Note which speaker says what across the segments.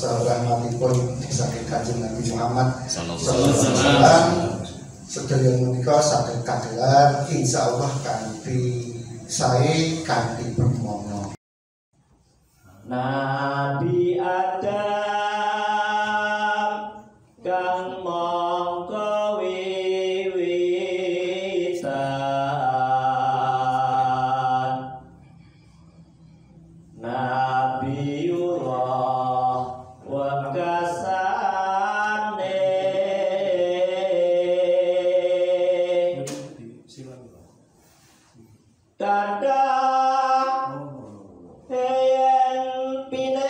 Speaker 1: rahmatipun disaged Kanjeng Nabi Muhammad sallallahu alaihi wasallam sedaya menika saged kagelar insyaallah kanthi sae kanthi permono.
Speaker 2: Nabi Adam kang mongko wiwitan Nabiullah wakasane dadah yen pinetung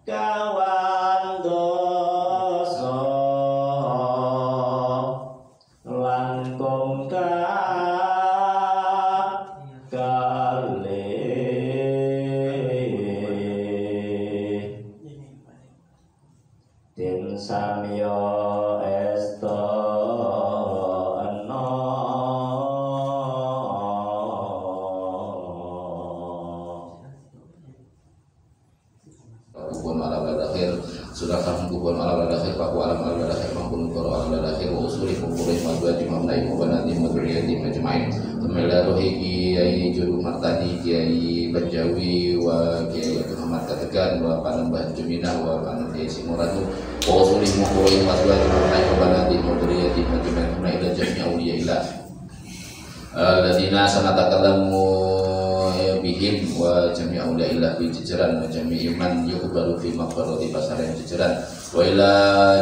Speaker 2: kawan dosa lan den samyo esto eno
Speaker 3: kubun ala badakhir sudah kamu kubun ala badakhir paku alam ala badakhir mampun koro ala badakhir wa usuli kuburih madwati mamnai mubanati madriyati majmain temela rohiki kiai juru martani kiai Banjawi wa kiai Muhammad Kategan wa panambah Juminah wa panambah Simoratu wa usuli kuburih madwati mamnai mubanati madriyati majmain temela ila jami'a uliya ilah ladina sanatakallamu bihim wa jami'a ulailah bi jajaran wa jami'i man yuqbalu fi maqbarati pasaran jajaran wa ila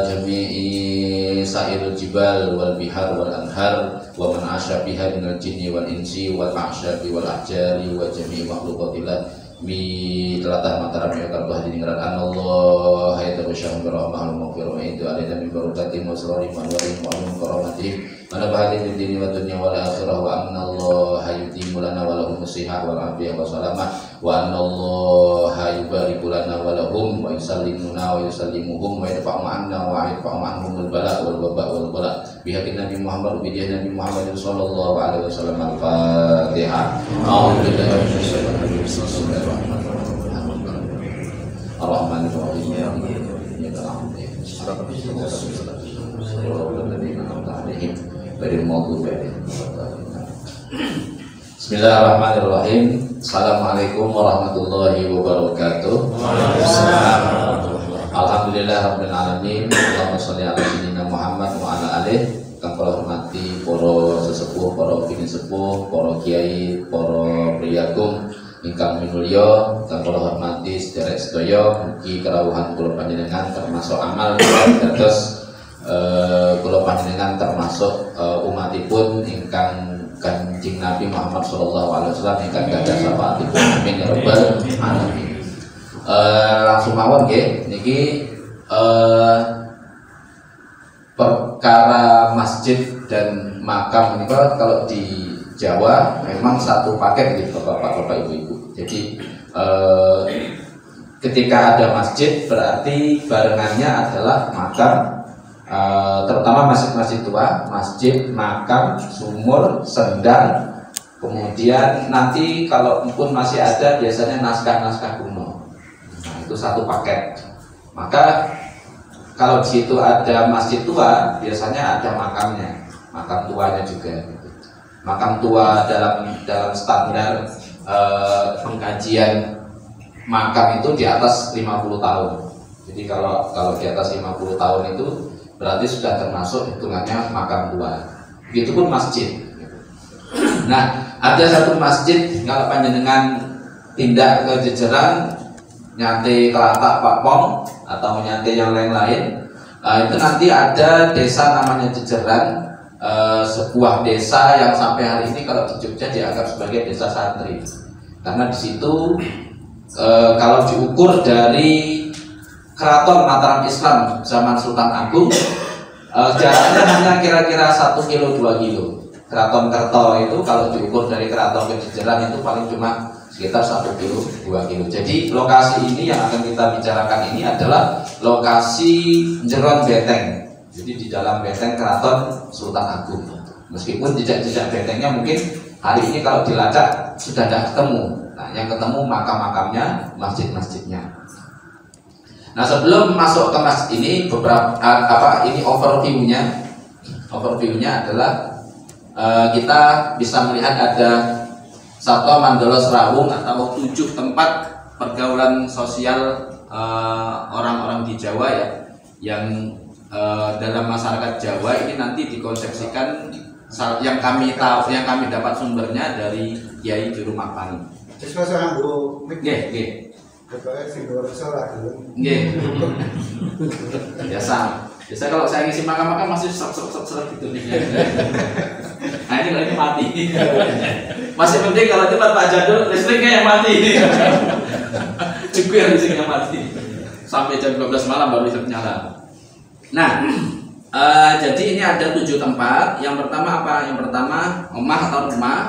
Speaker 3: jami'i sa'irul jibal wal bihar wal anhar wa man asya biha minal jinni wal insi wal ahsyabi wal ahjari wa jami'i makhluqatillah mi telatah mataram ya kalbah diningrat anallah hayata wasyahum birahmah al-maghfirah wa itu alaina min barakati wa sirari wa anwarin wa alim karamatihim mana bahagia di dunia wa dunia wal akhirah wa anallah hayutimu lana wa lahum musihah wal afiyah wa salamah wa anallah yubariku lana wa lahum wa yusallimuna wa yusallimuhum wa yadfa'u anna wa yadfa'u anhumul bala wal waba wal bala bihakin Nabi Muhammad bidiyah Nabi Muhammad sallallahu alaihi wasallam al-fatihah a'udzubillahi minasyaitonir rajim Ar-Rahmanir-Rahim ya Bismillahirrahmanirrahim. Assalamualaikum warahmatullahi wabarakatuh. Alhamdulillah rabbil alamin. Allahumma sholli ala sayyidina Muhammad wa ala alihi. Kang kula hormati para sesepuh, para bini sepuh, para kiai, para priyagung ingkang minulya, kang kula hormati sedherek sedaya, mugi kerawuhan kula panjenengan termasuk amal dados kula panjenengan termasuk umatipun ingkang Kanjeng Nabi Muhammad sallallahu alaihi wasallam ingkang gadah syafaatipun amin ya rabbal alamin. Langsung mawon nggih niki perkara masjid dan makam ini kalau di Jawa memang satu paket gitu Bapak-bapak Ibu-ibu. Jadi ketika ada masjid berarti barengannya adalah makam, terutama masjid-masjid tua, masjid, makam, sumur, sendang, kemudian nanti kalau pun masih ada biasanya naskah-naskah kuno. Nah, itu satu paket. Maka kalau di situ ada masjid tua, biasanya ada makamnya, makam tuanya juga. Makam tua dalam standar pengkajian makam itu di atas 50 tahun. Jadi kalau di atas 50 tahun itu berarti sudah termasuk hitungannya makam tua. Begitupun masjid. Nah, ada satu masjid kalau panjenengan tindak ke Jejeran, nyate Kelatak Pak Pong atau nyate yang lain-lain, itu nanti ada desa namanya Jejeran, sebuah desa yang sampai hari ini kalau di Jogja dianggap sebagai desa santri, karena di situ kalau diukur dari Keraton Mataram Islam zaman Sultan Agung, jaraknya hanya kira-kira 1 kilo 2 kilo. Keraton Kerto itu kalau diukur dari Keraton ke Jejeran itu paling cuma sekitar 1 kilo 2 kilo. Jadi lokasi ini yang akan kita bicarakan ini adalah lokasi Jeron Beteng. Jadi di dalam beteng Keraton Sultan Agung. Meskipun jejak-jejak betengnya mungkin hari ini kalau dilacak sudah tidak ketemu, Nah, yang ketemu makam-makamnya, masjid-masjidnya. Nah, sebelum masuk ke masjid ini beberapa ini overview-nya. Overview-nya adalah kita bisa melihat ada Sabto Mandala Serawung atau 7 tempat pergaulan sosial orang-orang di Jawa ya, yang dalam masyarakat Jawa ini nanti dikonsepsikan yang kami tahu, yang kami dapat sumbernya dari Kiai Juru Makpani.
Speaker 1: Siswa seorang guru.
Speaker 3: Nggih.
Speaker 1: Ketua Sindoro Sora dulu.
Speaker 3: Nggih. Biasa kalau saya ngisi makam-makam masih seret gitu nih. Nah ini mati. Masih penting kalau cepat Pak Jadul listriknya yang mati. Juga listriknya mati. Sampai jam 12 malam baru bisa nyala. Nah, jadi ini ada 7 tempat. Yang pertama apa? Yang pertama omah atau rumah.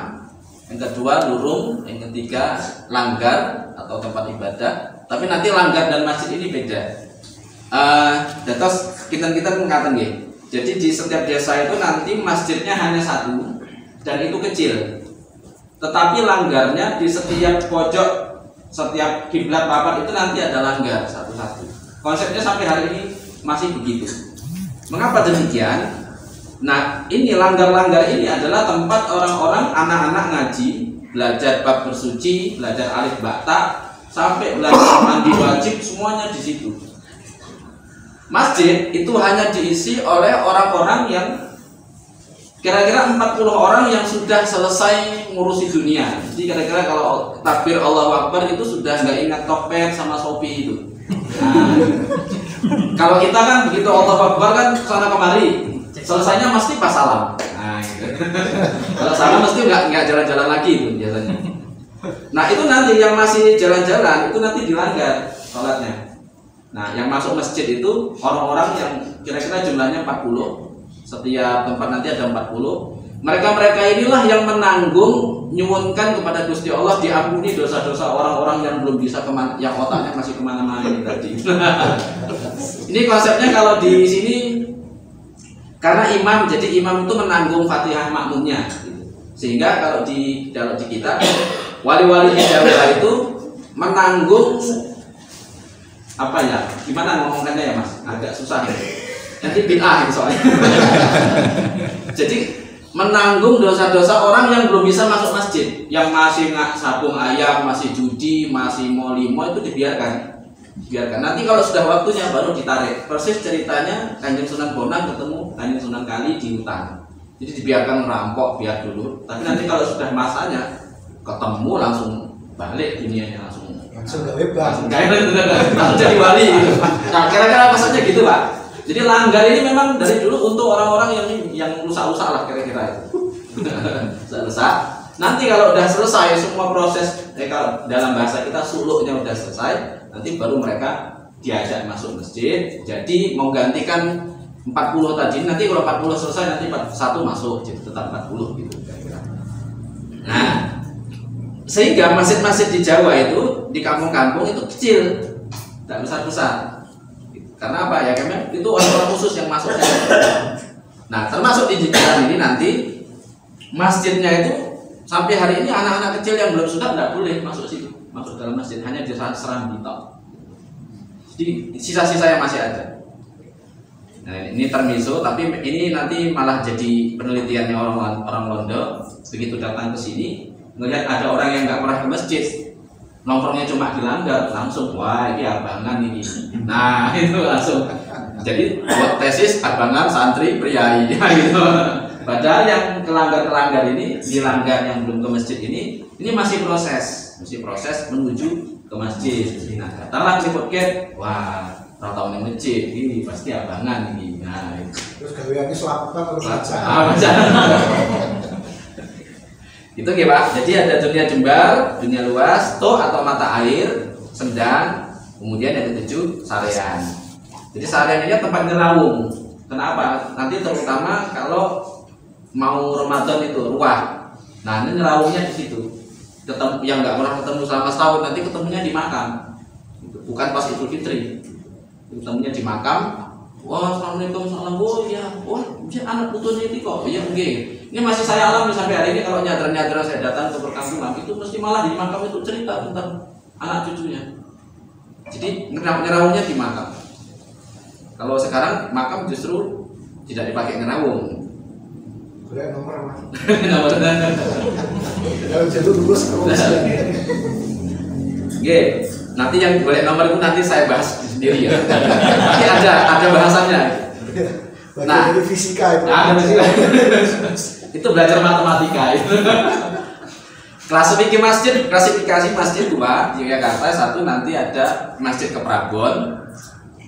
Speaker 3: Yang kedua lurung. Yang ketiga langgar atau tempat ibadah. Tapi nanti langgar dan masjid ini beda. Datos kita mengatakan nggih. Jadi di setiap desa itu nanti masjidnya hanya 1 dan itu kecil. Tetapi langgarnya di setiap pojok, setiap kiblat papat itu nanti ada langgar satu-satu. Konsepnya sampai hari ini masih begitu. Mengapa demikian? Nah, ini langgar-langgar ini adalah tempat orang-orang anak-anak ngaji, belajar bab bersuci, belajar alif bata, sampai belajar mandi wajib, semuanya di situ. Masjid itu hanya diisi oleh orang-orang yang kira-kira 40 orang yang sudah selesai ngurusi dunia. Jadi kira-kira kalau takbir Allahu Akbar itu sudah nggak ingat Tokped sama Shopee itu. Nah, kalau kita kan begitu Allahu Akbar kan sana kemari, selesainya mesti pas salam. Nah, gitu. Kalau salam mesti nggak jalan-jalan lagi itu biasanya. Nah itu nanti yang masih jalan-jalan itu nanti dilanggar sholatnya. Nah, yang masuk masjid itu orang-orang yang kira-kira jumlahnya 40. Setiap tempat nanti ada 40. Mereka inilah yang menanggung, nyuwunkan kepada Gusti Allah diampuni dosa-dosa orang-orang yang belum bisa yang otaknya masih kemana-mana ini tadi. Ini konsepnya kalau di sini karena imam, jadi imam itu menanggung Fatihah makmumnya. Sehingga kalau di kita wali-wali di Jawa itu menanggung apa ya, gimana ngomongkannya ya Mas, agak susah ya. Nanti bid'ah soalnya. Jadi menanggung dosa-dosa orang yang belum bisa masuk masjid, yang masih sabung ayam, masih judi, masih mau limo, itu dibiarkan. Nanti kalau sudah waktunya baru ditarik. Persis ceritanya Kanjeng Sunan Bonang ketemu Kanjeng Sunan Kali di hutan. Jadi dibiarkan merampok biar dulu. Tapi nanti kalau sudah masanya ketemu langsung balik dunianya langsung
Speaker 1: bebas.
Speaker 3: Langsung jadi wali gitu. Nah, kira-kira maksudnya gitu, Pak. Jadi langgar ini memang dari dulu untuk orang-orang yang rusak-rusak lah kira-kira itu. Rusak. Nanti kalau udah selesai semua proses, kalau dalam bahasa kita suluknya udah selesai, nanti baru mereka diajak masuk masjid. Jadi mau gantikan 40 tadi, nanti kalau 40 selesai nanti 41 masuk, jadi tetap 40 gitu kira-kira. Nah, sehingga masjid-masjid di Jawa itu di kampung-kampung itu kecil, tidak besar-besar. Karena apa ya? Karena itu orang-orang khusus yang masuknya. Nah, termasuk di jalan ini nanti masjidnya itu sampai hari ini anak-anak kecil yang belum sunat tidak boleh masuk situ, masuk dalam masjid, hanya diserambi tok. Jadi sisa-sisa yang masih ada. Nah, ini termiso, tapi ini nanti malah jadi penelitiannya orang Londo. Begitu datang ke sini, melihat ada orang yang nggak pernah ke masjid, nongkrongnya cuma di langgar, langsung wah ini abangan ini. Nah itu langsung. Jadi buat tesis abangan santri priai gitu. Padahal yang kelanggar ini, di langgar yang belum ke masjid ini masih proses menuju ke masjid. Nah datanglah di podcast, wah tahu nih masjid ini pasti abangan ini. Nah
Speaker 1: terus gaweannya selapukan terus baca.
Speaker 3: Itu ya Pak. Jadi ada dunia jembar, dunia luas, toh atau mata air, sendang, kemudian yang ketujuh sarean. Jadi sarean ini tempat ngerawung. Kenapa? Nanti terutama kalau mau Ramadan itu ruah. Nah ini ngerawungnya di situ. Ketemu yang nggak pernah ketemu selama setahun nanti ketemunya di makam. Bukan pas Idul Fitri. Ketemunya di makam. Wah, assalamualaikum, oh ya, wah, dia anak putunya itu kok, iya mungkin. Ini masih saya alami sampai hari ini kalau nyadar-nyadar saya datang ke perkampungan itu itu mesti malah di makam itu cerita tentang anak cucunya. Jadi ngerawungnya di makam. Kalau sekarang makam justru tidak dipakai ngerawung.
Speaker 1: Boleh nomor mas.
Speaker 3: Nomor.
Speaker 1: Kalau jatuh lulus kemudian.
Speaker 3: Oke, nanti yang boleh nomor itu nanti saya bahas sendiri ya. Nanti ada bahasannya.
Speaker 1: Bagian dari fisika itu.
Speaker 3: Ada fisika. Itu belajar matematika itu. Klasifikasi masjid 2 di Yogyakarta. Satu nanti ada Masjid Keprabon,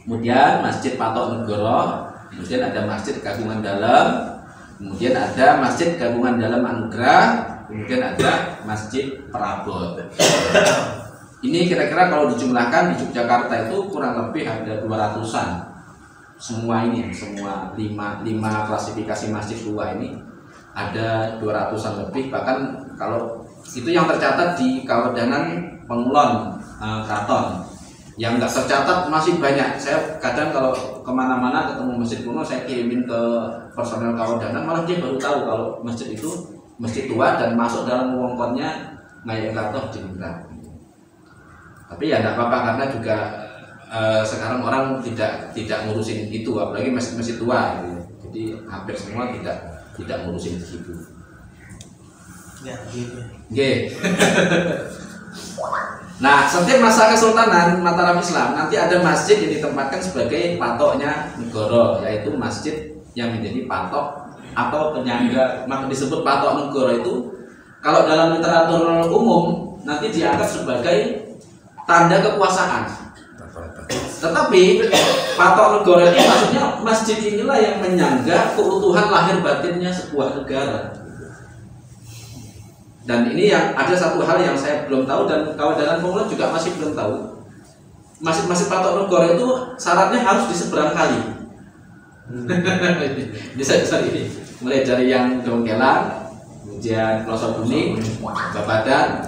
Speaker 3: kemudian Masjid Patok Negoro, kemudian ada Masjid Gabungan Dalam, kemudian ada Masjid Gabungan Dalam Anugerah, kemudian ada Masjid Prabon. Ini kira-kira kalau dijumlahkan di Yogyakarta itu kurang lebih ada 200-an. Semua ini, semua 5 klasifikasi masjid 2 ini ada 200-an lebih. Bahkan kalau itu yang tercatat di Kawedanan Pengulon Kraton. Yang nggak tercatat masih banyak. Saya kadang kalau kemana-mana ketemu masjid kuno, saya kirimin ke personel Kawedanan, malah dia baru tahu kalau masjid itu masjid tua dan masuk dalam wewengkonnya Ngayogyakarta Diningrat. Tapi ya tidak apa-apa karena juga sekarang orang tidak ngurusin itu, apalagi masjid tua gitu. Jadi hampir semua tidak ngurusin itu.
Speaker 1: Ya, gitu.
Speaker 3: Oke. Nah, setiap masa Kesultanan Mataram Islam nanti ada masjid yang ditempatkan sebagai patoknya negara, yaitu masjid yang menjadi patok atau penyangga. Maka disebut patok negara itu kalau dalam literatur umum nanti dianggap sebagai tanda kekuasaan. Tetapi patok negara itu maksudnya masjid inilah yang menyangga keutuhan lahir batinnya sebuah negara. Dan ini yang ada satu hal yang saya belum tahu dan Kawedanan Pengulon juga masih belum tahu. Masjid-masjid patok negara itu syaratnya harus di seberang kali. Bisa ini mulai dari yang Dongkelan, kemudian Kloso Kuning, Babadan,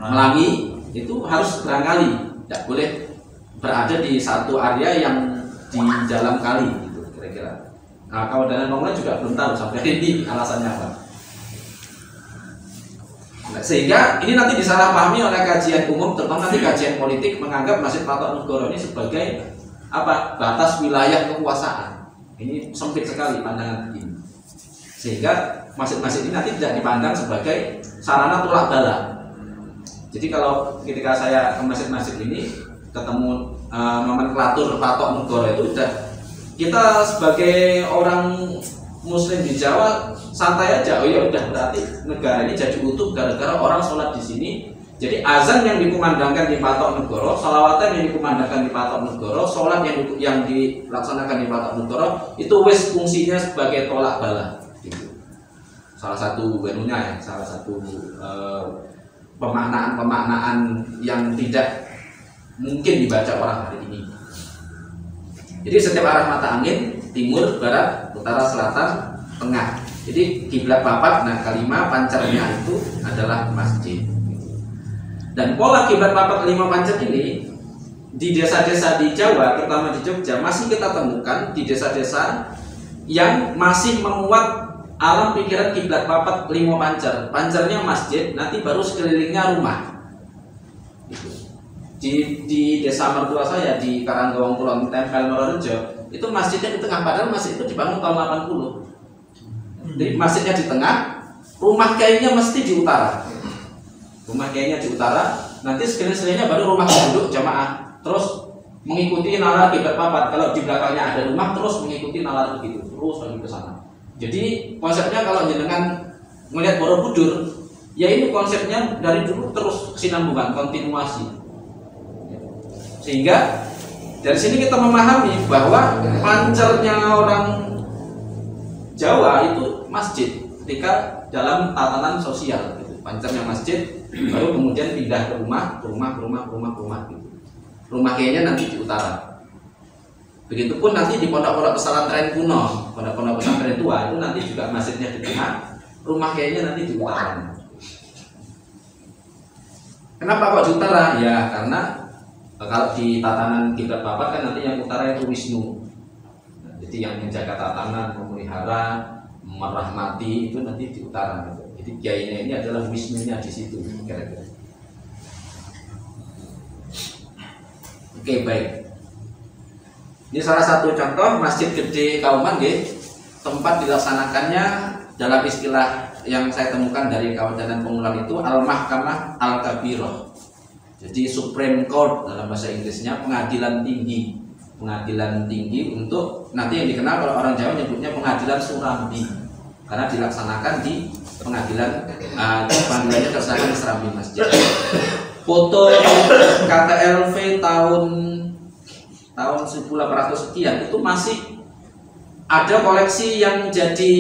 Speaker 3: Melangi itu harus seberang kali. Tidak boleh berada di satu area yang di dalam kali gitu kira-kira. Nah, Kawedanan Pengulon juga belum tahu sampai ini alasannya apa. Nah, sehingga ini nanti disalahpahami oleh kajian umum, terutama nanti kajian politik menganggap Masjid Patok Negoro ini sebagai apa? Batas wilayah kekuasaan. Ini sempit sekali pandangan ini. Sehingga masjid-masjid ini nanti tidak dipandang sebagai sarana tolak bala. Jadi kalau ketika saya ke masjid-masjid ini ketemu nomenklatur Patok Negoro itu udah kita sebagai orang Muslim di Jawa santai aja. Oh ya udah, berarti negara ini jadi utuh gara-gara orang sholat di sini. Jadi azan yang dikumandangkan di Patok Negoro, sholawatan yang dikumandangkan di Patok Negoro, sholat yang dilaksanakan di Patok Negoro itu wes fungsinya sebagai tolak bala. Gitu. Salah satu wenunya ya, salah satu pemaknaan yang tidak mungkin dibaca orang hari ini. Jadi setiap arah mata angin, timur, barat, utara, selatan, tengah. Jadi kiblat papat, nah kelima pancernya itu adalah masjid. Dan pola kiblat papat kelima pancer ini di desa-desa di Jawa, terutama di Jogja, masih kita temukan di desa-desa yang masih memuat alam pikiran kiblat papat kelima pancer. Pancernya masjid, nanti baru sekelilingnya rumah. Gitu. Di desa mertua saya di Karanggawang Kulon Tempel Mororejo itu masjidnya di tengah, padahal masjid itu dibangun tahun 80. Jadi masjidnya di tengah, rumah kiainya mesti di utara. Rumah kiainya di utara, nanti sekeliling-sekelilingnya baru rumah penduduk jamaah. Terus mengikuti nalar kiblat papat. Kalau di belakangnya ada rumah, terus mengikuti nalar begitu, terus lagi ke sana. Jadi konsepnya kalau jenengan melihat Borobudur, ya ini konsepnya dari dulu terus kesinambungan, kontinuasi. Sehingga dari sini kita memahami bahwa pancernya orang Jawa itu masjid ketika dalam tatanan sosial gitu. Pancernya masjid, baru kemudian pindah ke rumah gitu. Rumah kiainya nanti di utara. Begitupun nanti di pondok-pondok pesantren kuno, pondok-pondok pesantren tua itu nanti juga masjidnya di tengah, rumah kiainya nanti di utara. Kenapa kok di utara? Ya karena kalau di tatanan kiblat papat kan nanti yang utara itu Wisnu. Nah, jadi yang menjaga tatanan, memelihara, merahmati itu nanti di utara.
Speaker 4: Jadi kiainya ini adalah wisnunya di situ kira-kira. Oke, baik. Ini salah satu contoh masjid gede Kauman, tempat dilaksanakannya dalam istilah yang saya temukan dari kawasan pengulang itu Al-Mahkamah Al-Kabirah. Jadi Supreme Court dalam bahasa Inggrisnya, pengadilan tinggi. Pengadilan tinggi untuk nanti yang dikenal kalau orang Jawa nyebutnya pengadilan Surambi, karena dilaksanakan di pengadilan pengadilannya dilaksanakan di Serambi Masjid. Foto KTLV tahun 1800 sekian itu masih ada koleksi yang jadi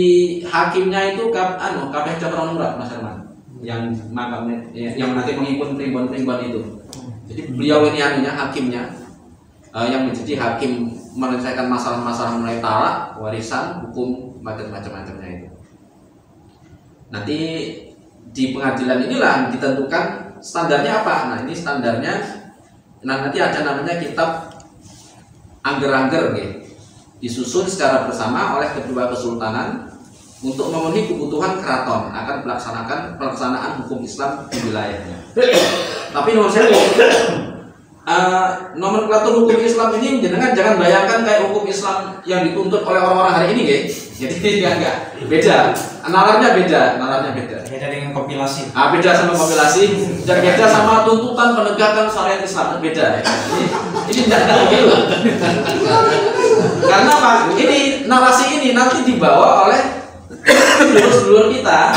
Speaker 4: hakimnya itu KPH Jafar Murad, Mas Herman, yang makamnya yang nanti menghimpun primbon-primbon itu. Jadi beliau ini hakimnya yang menjadi hakim menyelesaikan masalah-masalah mulai talak, warisan, hukum, macam-macamnya itu. Nanti di pengadilan inilah ditentukan standarnya apa. Nah ini standarnya, nanti ada namanya kitab Angger-Angger, disusun secara bersama oleh kedua kesultanan untuk memenuhi kebutuhan keraton akan pelaksanaan hukum Islam di wilayahnya. Tapi menurut saya nomenklatur hukum Islam ini jangan bayangkan kayak hukum Islam yang dituntut oleh orang-orang hari ini, Jadi enggak beda, nalarnya beda.
Speaker 5: Beda dengan kompilasi.
Speaker 4: Beda sama kompilasi, dan beda sama tuntutan penegakan syariat Islam, beda. Ini tidak begitu. Karena apa? Ini narasi ini nanti dibawa oleh dulur-dulur kita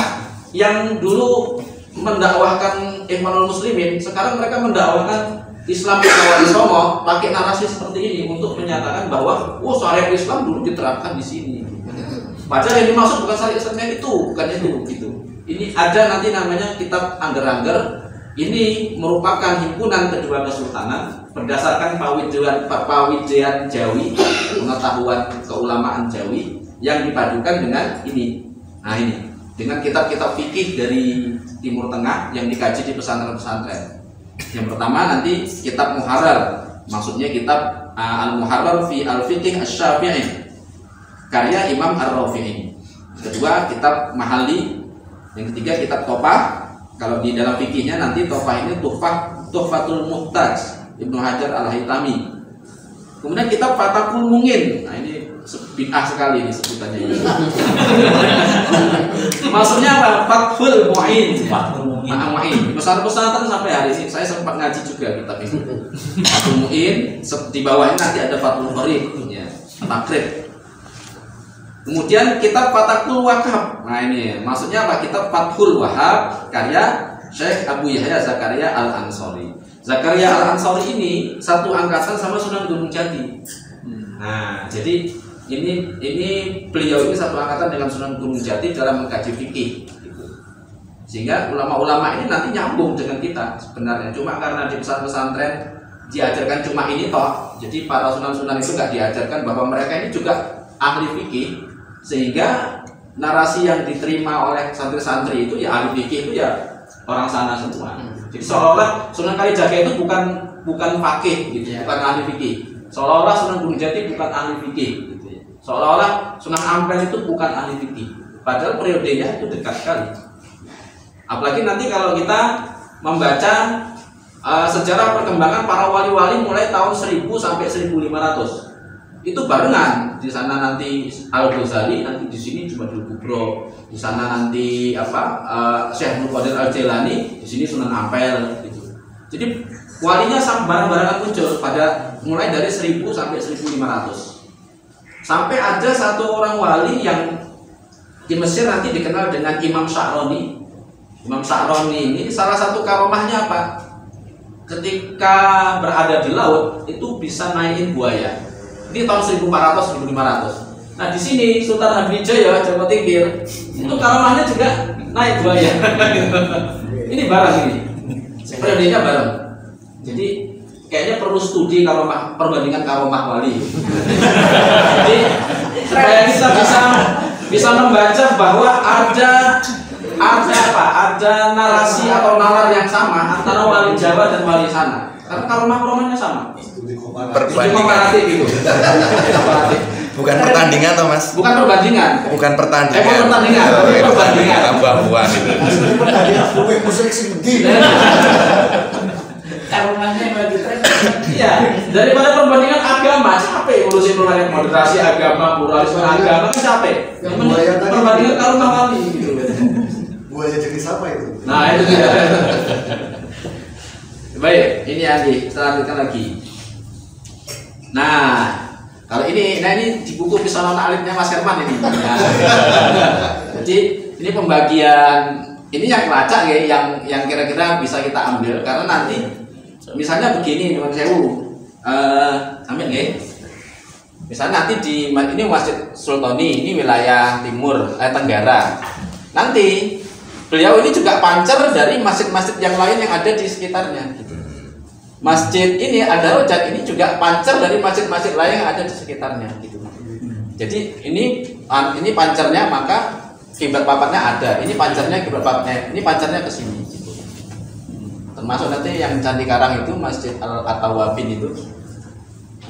Speaker 4: yang dulu mendakwahkan Ikhwanul Muslimin, sekarang mereka mendakwahkan Islam Wali Songo pakai narasi seperti ini untuk menyatakan bahwa syariat Islam dulu diterapkan di sini. Padahal yang dimaksud bukan syariat Islam itu, bukan itu gitu. Ini ada nanti namanya kitab Angger-Angger. Ini merupakan himpunan kedua kesultanan berdasarkan pawijian Jawi, pengetahuan keulamaan Jawi yang dipadukan dengan ini. Nah ini dengan kitab-kitab fikih dari Timur Tengah yang dikaji di pesantren-pesantren. Yang pertama nanti kitab Muharrar, maksudnya kitab Al-Muharrar fi Al-Fiqh Asy-Syafi'i karya Imam Ar-Rafi'i. Kedua kitab Mahalli. Yang ketiga kitab Topah. Kalau di dalam fikihnya nanti Topah ini Tuhfatul Muhtaj Ibnu Hajar Al-Haytami. Kemudian kitab Fathul Mungin. Nah ini bid'ah sekali ini sebutannya ini. Maksudnya apa? Fathul Mu'in. Pesantren sampai hari ini saya sempat ngaji juga kitab ini. Fathul Mu'in, di bawahnya nanti ada Fathul Qorib, Takrib. Kemudian kitab Fathul Wahhab. Nah ini maksudnya apa? Kitab Fathul Wahhab karya Syekh Abu Yahya Zakaria Al-Ansori. Zakaria Al-Ansori ini satu angkatan sama Sunan Gunung Jati. Nah, jadi ini beliau ini satu angkatan dengan Sunan Gunung Jati dalam mengkaji fikih. Sehingga ulama-ulama ini nanti nyambung dengan kita sebenarnya. Cuma karena di pesantren diajarkan cuma ini toh. Jadi para sunan-sunan itu nggak diajarkan bahwa mereka ini juga ahli fikih. Sehingga narasi yang diterima oleh santri-santri itu ya ahli fikih itu ya orang sana semua. Jadi seolah-olah Sunan Kalijaga itu bukan fakih gitu, bukan ahli fikih. Seolah-olah Sunan Gunung Jati bukan ahli fikih gitu ya. Seolah-olah Sunan Ampel itu bukan ahli fikih. Padahal periodenya itu dekat sekali. Apalagi nanti kalau kita membaca sejarah perkembangan para wali-wali mulai tahun 1000 sampai 1500. Itu barengan. Di sana nanti Al-Ghazali, nanti di sini Jumadil Kubro, di sana nanti Syekh Abdul Qadir Al-Jailani, di sini Sunan Ampel gitu. Jadi walinya bareng-barengan muncul pada mulai dari 1000 sampai 1500. Sampai ada satu orang wali yang di Mesir nanti dikenal dengan Imam Sya'roni. Imam Sya'roni ini salah satu karomahnya apa? Ketika berada di laut itu bisa naikin buaya. Ini tahun 1400-1500. Nah di sini Sultan Hamidjaya Jawa Tingkir itu karomahnya juga naik buaya. Ini bareng ini, periodenya bareng. Jadi kayaknya perlu studi karomah, perbandingan karomah wali. Jadi supaya kita bisa membaca bahwa ada narasi atau nalar yang sama antara wali Jawa dan wali sana. Karena karomahnya sama.
Speaker 3: Perbandingan
Speaker 4: gitu.
Speaker 6: Bukan pertandingan toh Mas?
Speaker 4: Bukan perbandingan.
Speaker 6: Bukan pertandingan.
Speaker 4: Bukan pertandingan,
Speaker 6: Oh,
Speaker 4: tapi
Speaker 6: itu
Speaker 4: perbandingan.
Speaker 6: Abu-abuan itu.
Speaker 1: Aslinya pertandingan gue musik sih begini.
Speaker 5: Karunannya yang lagi tren.
Speaker 4: Iya, daripada perbandingan agama capek ngurusin perbandingan moderasi agama, pluralisme agama kan capek.
Speaker 1: Yang buaya tadi.
Speaker 4: Perbandingan karunah wali gitu.
Speaker 1: Buaya jenis apa itu?
Speaker 4: Nah itu dia. Baik, ini Andi, kita lanjutkan lagi. Nah, kalau ini di buku Pisonon Alifnya Mas Herman ini. Nah, jadi ini pembagian ini yang kelacak ya, yang kira-kira bisa kita ambil karena nanti misalnya begini teman sewu, ambil ya. Misalnya nanti ini Masjid Sultani, ini wilayah timur, tenggara. Nanti beliau ini juga pancer dari masjid-masjid yang lain yang ada di sekitarnya. Gitu. Masjid ini ada rojak ini juga pancer dari masjid-masjid lain yang ada di sekitarnya. Gitu. Jadi ini pancernya maka kiblat papatnya ada. Ini pancernya kiblat papatnya. Ini pancernya ke sini. Gitu. Termasuk nanti yang Candi Karang itu Masjid Al-Atawabin itu.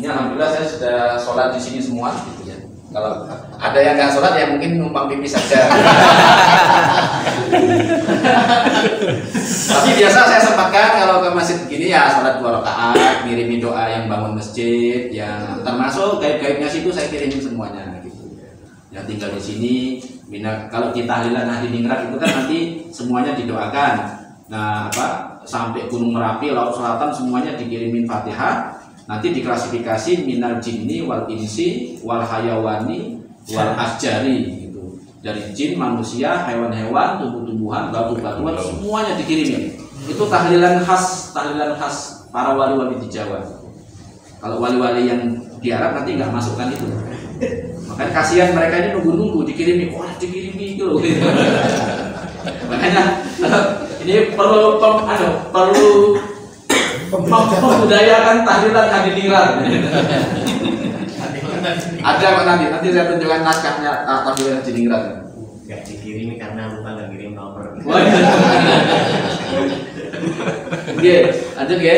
Speaker 4: Ini alhamdulillah saya sudah sholat di sini semua. Gitu ya. Kalau ada yang nggak sholat ya mungkin numpang pipis saja. Tapi biasa saya sempatkan kalau ke masjid begini ya sholat 2 rakaat, ngirimin doa yang bangun masjid, yang termasuk gaib-gaibnya situ saya kirimin semuanya gitu. Yang tinggal di sini, kalau di tahlilan Nahdi Ningrat itu kan nanti semuanya didoakan. Nah sampai Gunung Merapi, Laut Selatan semuanya dikirimin Fatihah. Nanti diklasifikasi minal jinni wal insi wal hayawani wal asjari gitu. Dari jin, manusia, hewan-hewan, tumbuh-tumbuhan, batu-batuan semuanya dikirimin. Itu tahlilan khas para wali-wali di Jawa. Kalau wali-wali yang di Arab nanti nggak masukkan itu. Makanya kasihan mereka ini nunggu-nunggu dikirimi, wah dikirimi gitu. Makanya ini perlu membudayakan tahlilan Hadiningrat. Ada kok nanti saya tunjukkan naskahnya tahlilan Hadiningrat.
Speaker 5: Gak dikirimi karena lupa nggak kirim nomor.
Speaker 4: Oke, lanjut ya.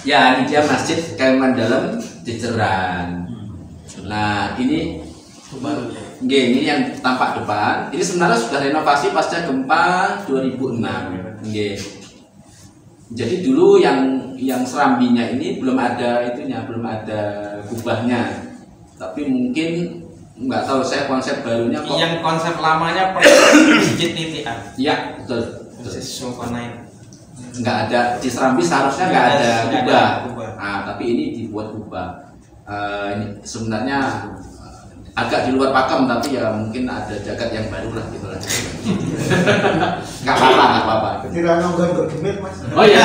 Speaker 4: Ya ini dia Masjid Kaliman Dalam Jejeran. Nah ini ini yang tampak depan. Ini sebenarnya sudah renovasi pasca gempa 2006. Jadi dulu yang serambinya ini belum ada belum ada kubahnya. Tapi mungkin nggak tahu saya konsep barunya kok.
Speaker 5: Yang konsep lamanya masjid titian.
Speaker 4: Iya betul.
Speaker 5: Sulkonain.
Speaker 4: Nggak ada di Serambi seharusnya nggak ada kubah. Nah, tapi ini dibuat kubah. Ini sebenarnya agak di luar pakem tapi ya mungkin ada jagat yang baru lah gitu lah. Nggak apa-apa.
Speaker 1: Tidak nonggan bergemir Mas.
Speaker 4: Oh iya.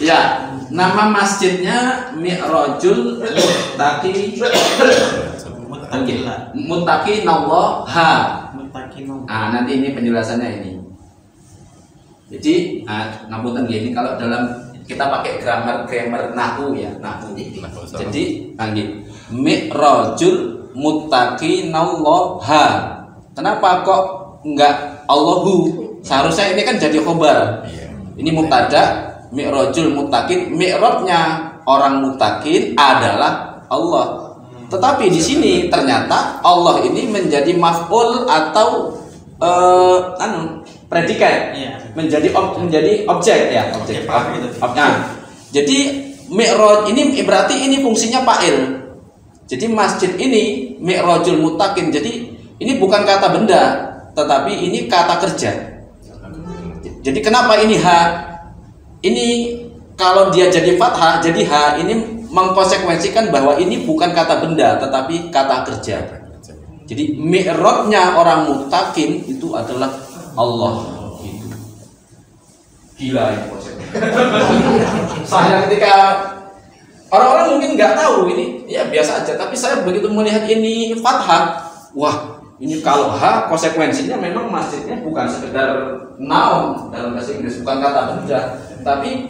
Speaker 4: Ya, nama masjidnya Mi'rajul Muttaqi Nallah Ha. Nah, nanti ini penjelasannya ini. Jadi, ngapunten gini kalau dalam kita pakai grammar nahu ya, nahu. Jadi, Mi'rajul Muttaqi Nallah Ha. Kenapa kok enggak Allahu? Seharusnya ini kan jadi khobar. Ini mubtada, Mi'rajul Muttaqin, mi'rajnya orang muttaqin adalah Allah. Tetapi di sini ternyata Allah ini menjadi maf'ul atau predikat. Menjadi objek ya, objek. Jadi mi'raj ini berarti ini fungsinya fa'il. Jadi masjid ini Mi'rajul Muttaqin. Jadi ini bukan kata benda, tetapi ini kata kerja. Jadi kenapa ini ha? Ini kalau dia jadi fathah, jadi ha ini mengkonsekuensikan bahwa ini bukan kata benda, tetapi kata kerja. Jadi mi'rajnya orang muttaqin itu adalah Allah. Gitu. Gila ini konsepnya. Saya ketika orang-orang mungkin nggak tahu ini, ya biasa aja. Tapi saya begitu melihat ini fathah, wah. Ini kalau H konsekuensinya memang masjidnya bukan sekedar noun dalam bahasa Inggris, bukan kata benda, tapi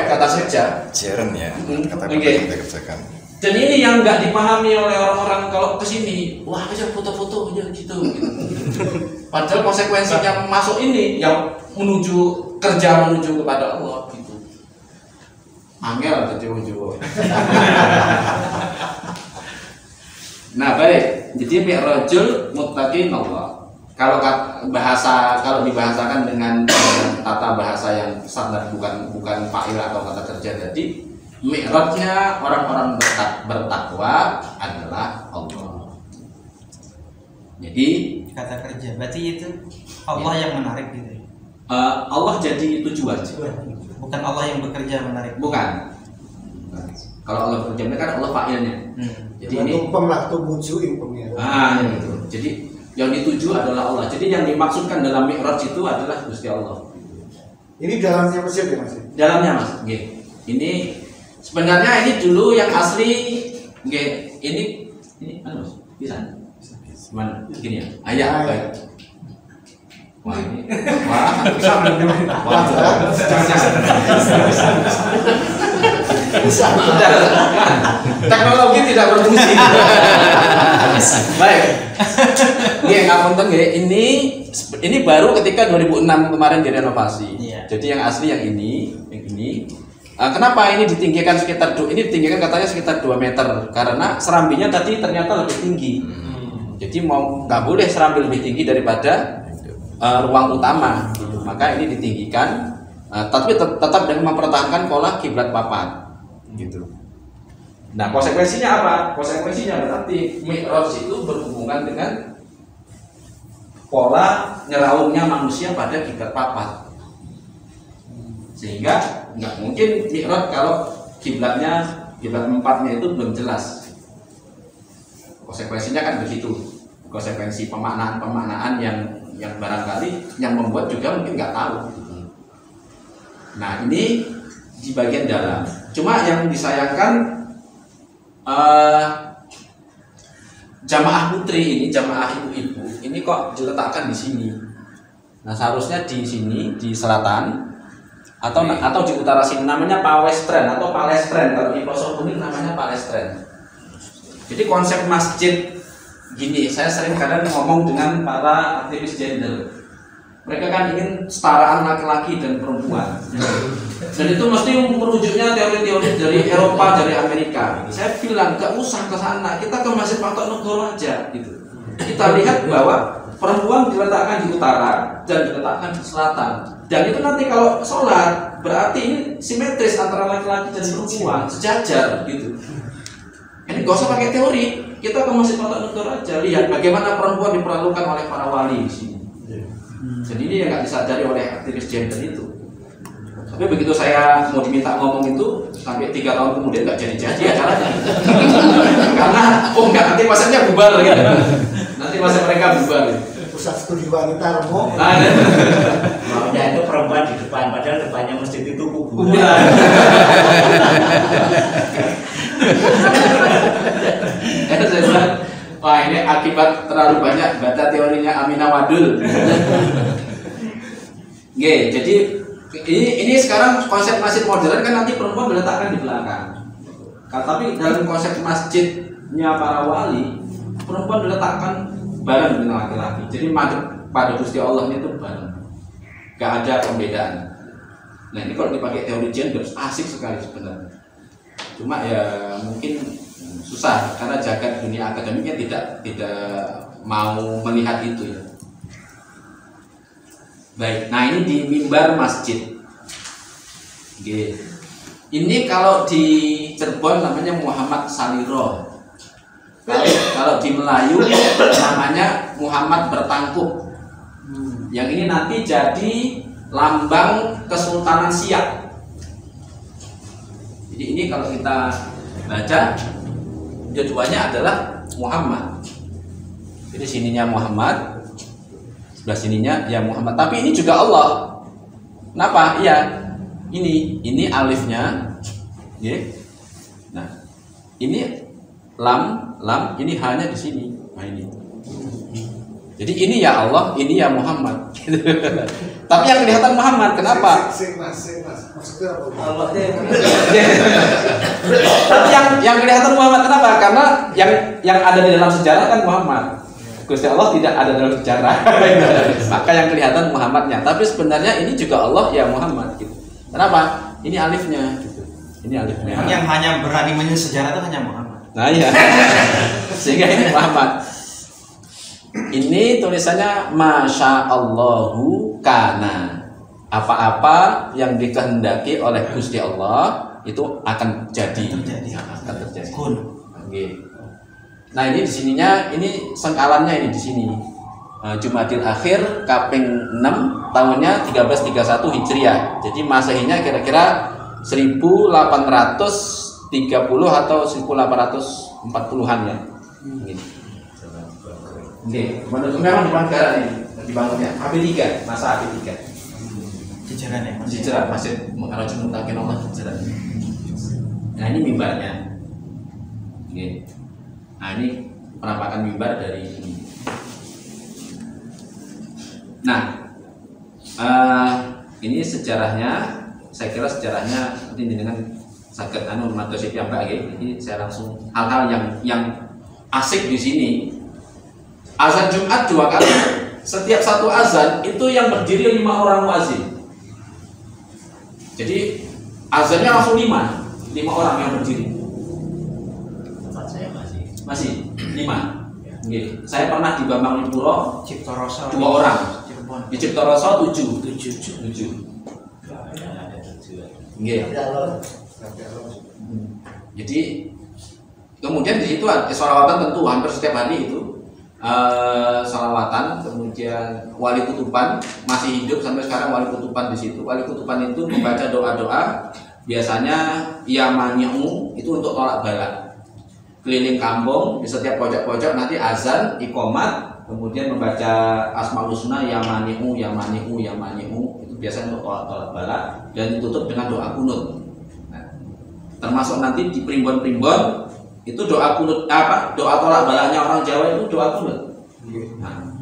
Speaker 4: kata kerja.
Speaker 6: Jeren ya, kata
Speaker 4: kita
Speaker 6: kerjakan.
Speaker 4: Dan ini yang nggak dipahami oleh orang-orang kalau kesini, wah aja foto-foto gitu. Padahal konsekuensinya masuk ini yang menuju kepada Allah gitu. angel dadi wong Jawa. Nah, baik. Jadi mi'rajul muttaqin Allah. Kalau dibahasakan dengan tata bahasa yang standar, bukan fa'il atau kata kerja tadi, mi'rajnya orang-orang bertakwa adalah Allah. Jadi
Speaker 5: Kata kerja, berarti itu Allah yang menarik gitu.
Speaker 4: Allah jadi tujuan.
Speaker 5: Bukan Allah yang bekerja menarik.
Speaker 4: Bukan. Kalau Allah bekerja kan Allah fa'ilnya. Jadi ini
Speaker 1: tumpeng lah, tumuju impengnya.
Speaker 4: gitu. Jadi yang dituju adalah Allah. Jadi yang dimaksudkan dalam mi'raj itu adalah Gusti Allah.
Speaker 1: Ini dalamnya Mesir ya Mas?
Speaker 4: Dalamnya Mas. Nggih. Ini sebenarnya ini dulu yang asli nggih. Ini Mas. Bisa. Mana? Gini ya. Ayah baik. Wah ini. Wah, bisa teknologi tidak berfungsi. Baik. Nggih, ngapunten nggih. Ini baru ketika 2006 kemarin direnovasi.
Speaker 5: Iya.
Speaker 4: Jadi yang asli yang ini. Kenapa ini ditinggikan ini ditinggikan katanya sekitar 2 meter karena serambinya tadi ternyata lebih tinggi. Jadi nggak boleh serambi lebih tinggi daripada ruang utama. Maka ini ditinggikan, tapi tetap dengan mempertahankan pola kiblat papat. Gitu. Nah, konsekuensinya apa? Konsekuensinya berarti mi'raj itu berhubungan dengan pola nyeraungnya manusia pada kiblat papat. Sehingga nggak mungkin mi'raj kalau kiblat empatnya itu belum jelas. Konsekuensinya kan begitu. Konsekuensi pemaknaan yang barangkali yang membuat juga mungkin nggak tahu. Nah, ini di bagian dalam. Cuma yang disayangkan jamaah putri ini, jamaah ibu-ibu ini kok diletakkan di sini. Nah, seharusnya di sini di selatan atau di utara sini, namanya Pawestren atau Palestren. Kalau di pelosok kuning namanya Palestren. Jadi konsep masjid gini, saya sering kadang ngomong dengan para aktivis gender. Mereka kan ingin kesetaraan laki-laki dan perempuan. Dan itu mesti merujuknya teori-teori dari Eropa, dari Amerika. Saya bilang gak usah ke sana, kita ke Masjid Patok aja gitu. Kita lihat bahwa perempuan diletakkan di utara dan diletakkan di selatan. Dan itu nanti kalau sholat berarti ini simetris antara laki-laki dan perempuan, sejajar gitu. Ini gak usah pakai teori, kita ke Masjid Patok aja, lihat bagaimana perempuan diperlakukan oleh para wali di sini. Jadi ini yang nggak disadari oleh aktivis gender itu. Tapi begitu saya mau diminta ngomong itu, sampai 3 tahun kemudian nggak jadi acaranya. Karena nanti masanya bubar gitu. Nanti masa mereka bubar.
Speaker 1: Pusat studi wanita Remo.
Speaker 2: Maunya itu perempuan di depan, padahal depannya masjid itu kuburan.
Speaker 4: Saya bilang, wah ini akibat terlalu banyak baca teorinya Aminah Wadul. Oke, jadi ini sekarang konsep masjid modern kan nanti perempuan diletakkan di belakang. Tapi dalam konsep masjidnya para wali, perempuan diletakkan bareng dengan laki-laki. Jadi madep pada Gusti Allah itu bareng. Gak ada pembedaan. Nah ini kalau dipakai teori gender asik sekali sebenarnya. Cuma ya mungkin susah karena jagat dunia akademiknya tidak mau melihat itu ya. Baik, nah ini di mimbar masjid. Oke. Ini kalau di Cirebon namanya Muhammad Saliro. Kalau di Melayu namanya Muhammad Bertangkup. Yang ini nanti jadi lambang Kesultanan Siak. Jadi ini kalau kita baca dua-duanya adalah Muhammad. Jadi sininya Muhammad, sebelah sininya ya Muhammad. Tapi ini juga Allah. Kenapa? Iya. Ini alifnya. Ya. Nah, ini lam, ini hanya di sini. Nah ini. Jadi ini ya Allah, ini ya Muhammad. Tapi yang kelihatan Muhammad, kenapa?
Speaker 1: Maksudnya apa?
Speaker 4: Tapi yang kelihatan Muhammad kenapa? Karena yang ada di dalam sejarah kan Muhammad. Gusti Allah tidak ada dalam sejarah. Maka yang kelihatan Muhammadnya. Tapi sebenarnya ini juga Allah ya Muhammad gitu. Kenapa? Ini alifnya gitu. Ini alif merah.
Speaker 5: Yang hanya berani menyebut sejarah itu hanya Muhammad.
Speaker 4: Nah ya, sehingga ini Muhammad. Ini tulisannya Masya Allahu kana. Apa-apa yang dikehendaki oleh Gusti Allah itu akan jadi. Akan terjadi. Okay. Nah ini di sininya, ini sengkalannya ini di sini. Jumadil Akhir kaping 6 tahunnya 1331 Hijriah. Jadi Masehinya kira-kira 1830 atau 1840-an ya. Oke, memang di Manggaran ini dibangunnya AB3, masa AB3.
Speaker 5: Jajaran ya, Mas.
Speaker 4: Jajaran Masjid Rajul Mutakin Allah jajaran. Nah, ini mimbarnya. Oke. Nah, ini penampakan mimbar dari ini. Nah, ini sejarahnya, saya kira sejarahnya ini dengan sakit matosip yang baik. Ini saya langsung hal-hal yang asik di sini. Azan Jumat 2 kali. Setiap satu azan itu yang berdiri 5 orang muazin. Jadi azannya langsung 5 orang yang berdiri.
Speaker 2: Tempat saya
Speaker 4: masih 5. Oke. Saya pernah di Bambang Lipuro
Speaker 5: Ciptoroso
Speaker 4: 2 orang.
Speaker 5: Cirebon.
Speaker 4: Di Ciptoroso 7. Oke. Jadi kemudian di situ sholawatan tentu hampir setiap hari itu sholawatan, kemudian wali kutuban masih hidup sampai sekarang wali kutuban di situ. Wali kutuban itu membaca doa-doa, biasanya ya mani'u itu untuk tolak bala. Keliling kampung di setiap pojok-pojok nanti azan, iqomat, kemudian membaca Asmaul Husna ya mani'u ya mani'u ya mani'u, itu biasanya untuk tolak bala dan ditutup dengan doa kunut. Nah, termasuk nanti di primbon-primbon itu doa kunut doa tolak balanya orang Jawa itu doa kunut. Nah,